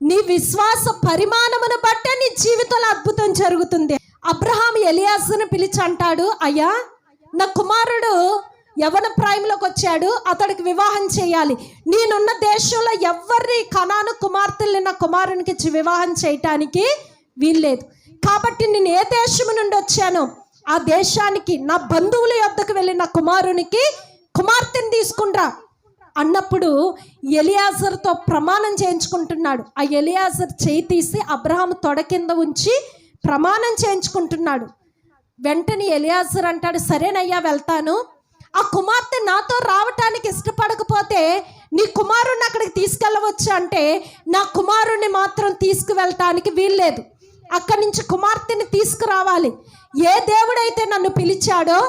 నీ విశ్వాస పరిమాణమును బట్టే నీ జీవితంలో అద్భుతం జరుగుతుంది. అబ్రహాం ఎలియాజరుని పిలిచి అంటాడు, అయ్యా నా కుమారుడు యవ్వన ప్రాయంలోకి వచ్చాడు, అతడికి వివాహం చేయాలి. నేనున్న దేశంలో ఎవరి కనాను కుమార్తెల్ని నా కుమారునికి ఇచ్చి వివాహం చేయటానికి వీల్లేదు. కాబట్టి నేను ఏ దేశం నుండి వచ్చానో ఆ దేశానికి నా బంధువుల యొద్దకు వెళ్ళి నా కుమారునికి కుమార్తెని తీసుకుంటా అన్నప్పుడు ఎలియాజరుతో ప్రమాణం చేయించుకుంటున్నాడు. ఆ ఎలియాజరు చేయి తీసి అబ్రహాము తొడ కింద ఉంచి ప్రమాణం చేయించుకుంటున్నాడు. వెంటనే ఎలియాజరు అంటాడు, సరేనయ్యా వెళ్తాను. ఆ కుమార్తె నాతో రావటానికి ఇష్టపడకపోతే నీ కుమారుణ్ణి అక్కడికి తీసుకెళ్ళవచ్చు అంటే, నా కుమారుణ్ణి మాత్రం తీసుకువెళ్ళటానికి వీల్లేదు. అక్కడి నుంచి కుమార్తెని తీసుకురావాలి. ఏ దేవుడైతే నన్ను పిలిచాడో,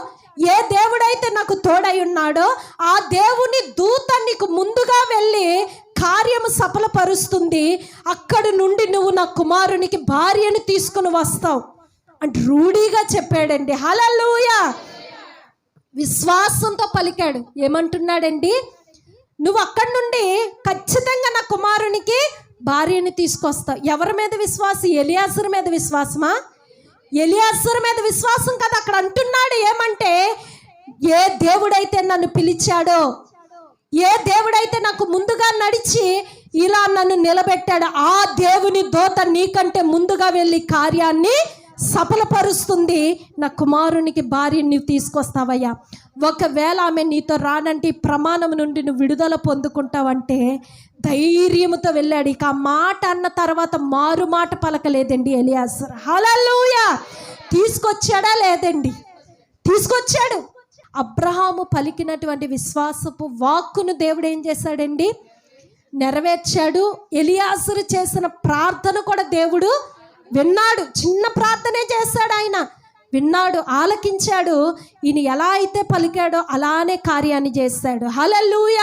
ఏ దేవుడైతే నాకు తోడై ఉన్నాడో ఆ దేవుని దూత నీకు ముందుగా వెళ్ళి కార్యము సఫలపరుస్తుంది. అక్కడి నుండి నువ్వు నా కుమారునికి భార్యను తీసుకుని వస్తావు అంటే రూఢీగా చెప్పాడండి. హల్లెలూయా. విశ్వాసంతో పలికాడు. ఏమంటున్నాడండి, నువ్వు అక్కడి నుండి ఖచ్చితంగా నా కుమారునికి భార్యని తీసుకొస్తావు. ఎవరి మీద విశ్వాసం? ఎలియాజరు మీద విశ్వాసమా? ఎలియాజరు మీద విశ్వాసం కదా. అక్కడ అంటున్నాడు ఏమంటే, ఏ దేవుడైతే నన్ను పిలిచాడో, ఏ దేవుడైతే నాకు ముందుగా నడిచి ఇలా నన్ను నిలబెట్టాడో ఆ దేవుని దూత నీకంటే ముందుగా వెళ్ళి కార్యాన్ని సఫలపరుస్తుంది. నా కుమారునికి భార్యని నువ్వు తీసుకొస్తావయ్యా. ఒకవేళ ఆమె నీతో రానంటే ప్రమాణం నుండి నువ్వు విడుదల పొందుకుంటావంటే ధైర్యముతో వెళ్ళాడు. ఇక ఆ మాట అన్న తర్వాత మారు మాట పలకలేదండి ఎలియాజరు. హల్లెలూయా. తీసుకొచ్చాడా? లేదండి, తీసుకొచ్చాడు. అబ్రహాము పలికినటువంటి విశ్వాసపు వాక్కును దేవుడు ఏం చేశాడండి? నెరవేర్చాడు. ఎలియాజరు చేసిన ప్రార్థన కూడా దేవుడు విన్నాడు. చిన్న ప్రార్థనే చేశాడు ఆయన, విన్నాడు, ఆలకించాడు. ఈయన ఎలా అయితే పలికాడో అలానే కార్యాన్ని చేశాడు. హల్లెలూయా.